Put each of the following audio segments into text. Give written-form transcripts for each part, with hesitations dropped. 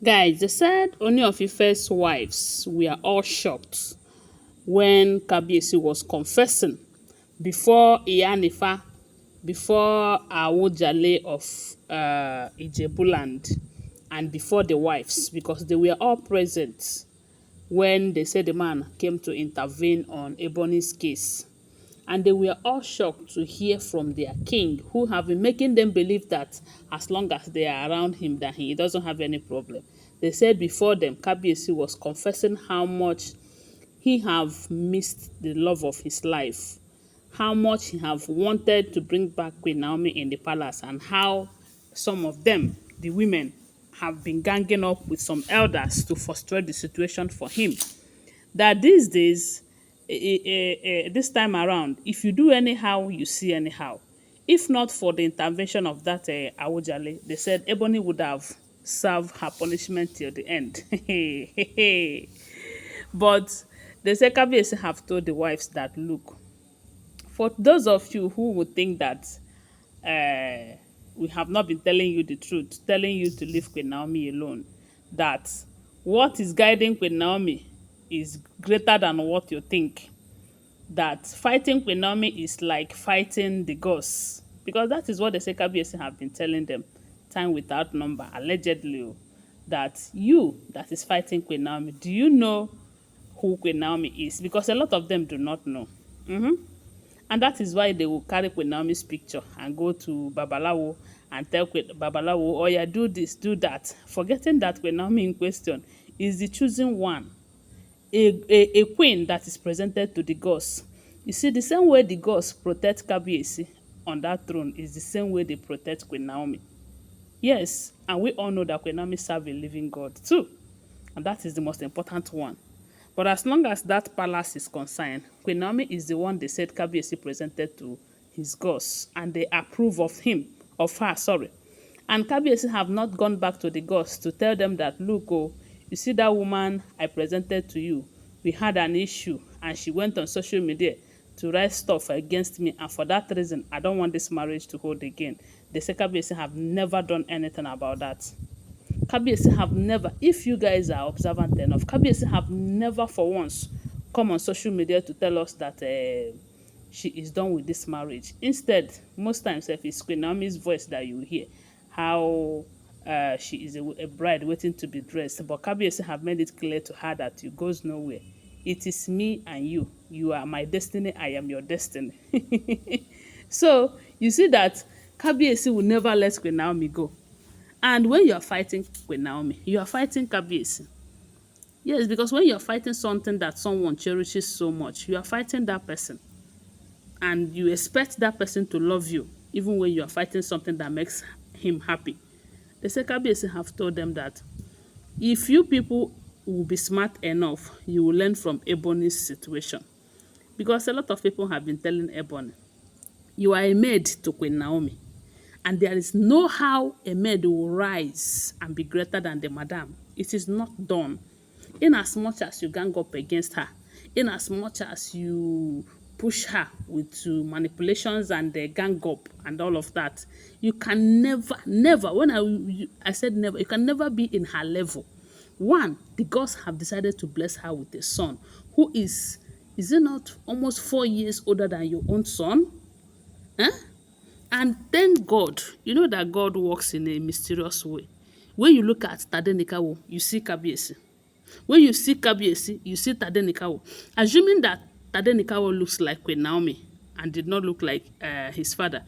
Guys, they said Ooni of Ife's wives were all shocked when Kabiyesi was confessing before Iyanifa, before Awujale of Ijebuland, and before the wives, because they were all present when they said the man came to intervene on Ebony's case. And they were all shocked to hear from their king, who have been making them believe that as long as they are around him, that he doesn't have any problem. They said before them, Kabiyesi was confessing how much he have missed the love of his life, how much he have wanted to bring back Queen Naomi in the palace, and how some of them, the women, have been ganging up with some elders to frustrate the situation for him. That these days, this time around, if you do anyhow, you see anyhow. If not for the intervention of that Awujale, they said Ebony would have served her punishment till the end. But they say Kabiyesi have told the wives that, look, for those of you who would think that we have not been telling you the truth, telling you to leave Queen Naomi alone, that what is guiding Queen Naomi is greater than what you think. That fighting Queen Naomi is like fighting the gods. Because that is what the Kabiyesi have been telling them time without number, allegedly. That you that is fighting Queen Naomi, do you know who Queen Naomi is? Because a lot of them do not know. And that is why they will carry Queen Naomi's picture and go to Babalawo and tell Queen Babalawo, oh yeah, do this, do that. Forgetting that Queen Naomi in question is the chosen one, a queen that is presented to the gods. You see, the same way the gods protect Kabiyesi on that throne is the same way they protect Queen Naomi. Yes, and we all know that Queen Naomi serve a living God too. And that is the most important one. But as long as that palace is concerned, Queen Naomi is the one they said Kabiyesi presented to his gods, and they approve of him, of her, sorry. And Kabiyesi have not gone back to the gods to tell them that, look, oh, you see that woman I presented to you, we had an issue, and she went on social media to write stuff against me, and for that reason, I don't want this marriage to hold again. They say Kabiyesi have never done anything about that. Kabiyesi have never, if you guys are observant enough, Kabiyesi have never for once come on social media to tell us that she is done with this marriage. Instead, most times if it's Queen Naomi's voice that you hear, how she is a bride waiting to be dressed. But Kabiyesi have made it clear to her that you goes nowhere. It is me and you. You are my destiny, I am your destiny. So, you see that Kabiyesi will never let Queen Naomi go. And when you are fighting with Naomi, you are fighting Kabiyesi. Yes, because when you are fighting something that someone cherishes so much, you are fighting that person. And you expect that person to love you, even when you are fighting something that makes him happy. The Kabiyesi have told them that if you people will be smart enough, you will learn from Ebony's situation. Because a lot of people have been telling Ebony, you are a maid to Queen Naomi. And there is no how a maid will rise and be greater than the madam. It is not done. In as much as you gang up against her, in as much as you push her with manipulations and gang up and all of that, you can never, when I said never, you can never be in her level. One, the gods have decided to bless her with a son who is it not almost 4 years older than your own son? Huh? And thank God, you know that God works in a mysterious way. When you look at Tadenikawo, you see Kabiyesi. When you see Kabiyesi, you see Tadenikawo. Assuming that Tadenikawo looks like Queen Naomi and did not look like his father,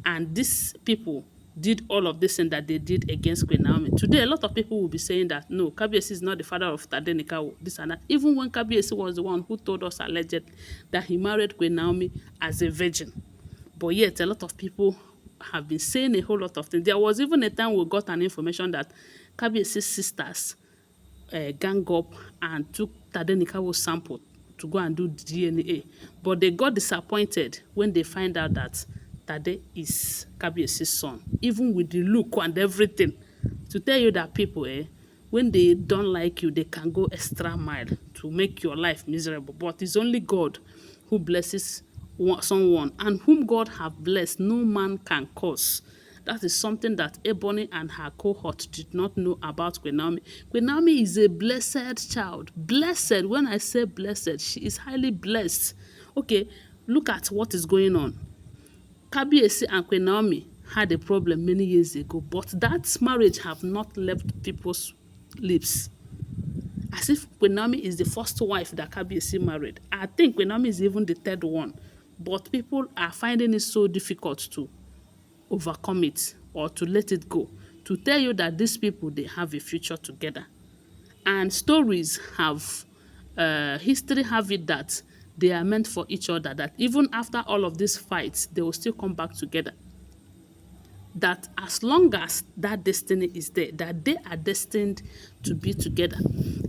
and these people did all of this thing that they did against Queen Naomi. Today, a lot of people will be saying that, no, Kabiyesi is not the father of Tadenikawo, this and that. Even when Kabiyesi was the one who told us allegedly that he married Queen Naomi as a virgin. But yet, a lot of people have been saying a whole lot of things. There was even a time we got an information that Kabiyesi's sisters gang up and took Tadenikawo's sample to go and do DNA. But they got disappointed when they find out that Tade is Kabiyesi's son, even with the look and everything. To tell you that people, when they don't like you, they can go extra mile to make your life miserable. But it's only God who blesses someone, and whom God have blessed, no man can curse. That is something that Ebony and her cohort did not know about Queen Naomi. Queen Naomi is a blessed child. Blessed. When I say blessed, she is highly blessed. Okay, look at what is going on. Kabiyesi and Queen Naomi had a problem many years ago, but that marriage have not left people's lips. As if Queen Naomi is the first wife that Kabiyesi married. I think Queen Naomi is even the third one. But people are finding it so difficult to overcome it or to let it go. To tell you that these people, they have a future together. And stories have, history have it that they are meant for each other. That even after all of these fights, they will still come back together. That as long as that destiny is there, that they are destined to be together.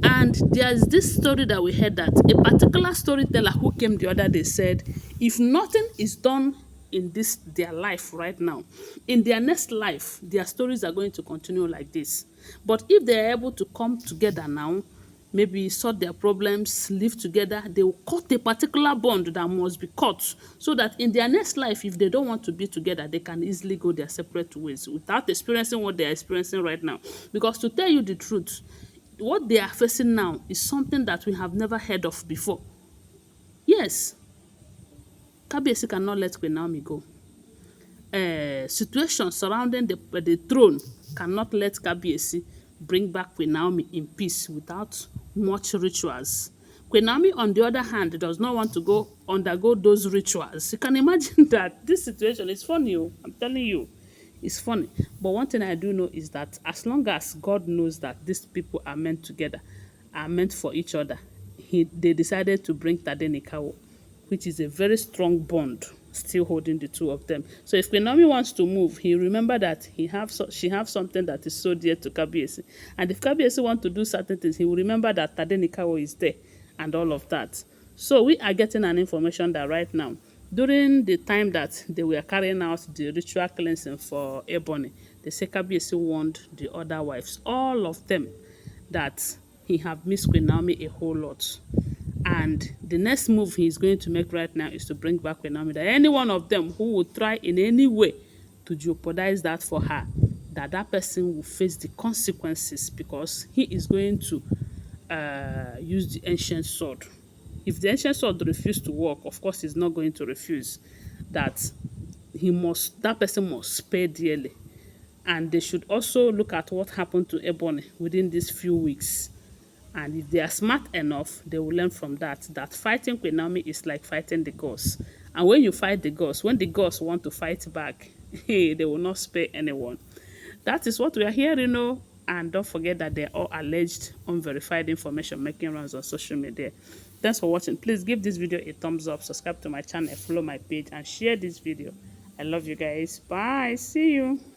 And there's this story that we heard, that a particular storyteller who came the other day said, if nothing is done in this their life right now, in their next life, their stories are going to continue like this. But if they are able to come together now, maybe sort their problems, live together, they will cut a particular bond that must be cut, so that in their next life, if they don't want to be together, they can easily go their separate ways without experiencing what they are experiencing right now. Because to tell you the truth, what they are facing now is something that we have never heard of before. Yes, Kabiyesi cannot let Queen Naomi go. Situation surrounding the throne cannot let Kabiyesi bring back Queen Naomi in peace without much rituals. Queen Naomi, on the other hand, does not want to undergo those rituals. You can imagine that this situation is funny. I'm telling you, it's funny. But one thing I do know is that as long as God knows that these people are meant together, are meant for each other, they decided to bring Tadenikawo, which is a very strong bond still holding the two of them. So if Queen Naomi wants to move, he remember that she have something that is so dear to Kabiyesi. And if Kabiyesi want to do certain things, he will remember that Tadenikawo is there and all of that. So we are getting an information that right now, during the time that they were carrying out the ritual cleansing for Ebony, the Kabiyesi warned the other wives, all of them, that he have missed Queen Naomi a whole lot. And the next move he's going to make right now is to bring back Queen Naomi. That any one of them who will try in any way to jeopardize that for her, that person will face the consequences, because he is going to use the ancient sword. If the ancient sword refuses to work, of course he's not going to refuse. That person must pay dearly. And they should also look at what happened to Ebony within these few weeks. And if they are smart enough, they will learn from that fighting Queen Naomi is like fighting the gods. And when you fight the gods, when the gods want to fight back, hey, they will not spare anyone. That is what we are hearing, and don't forget that they're all alleged, unverified information making rounds on social media. Thanks for watching. Please give this video a thumbs up, subscribe to my channel, follow my page, and share this video. I love you guys. Bye. See you.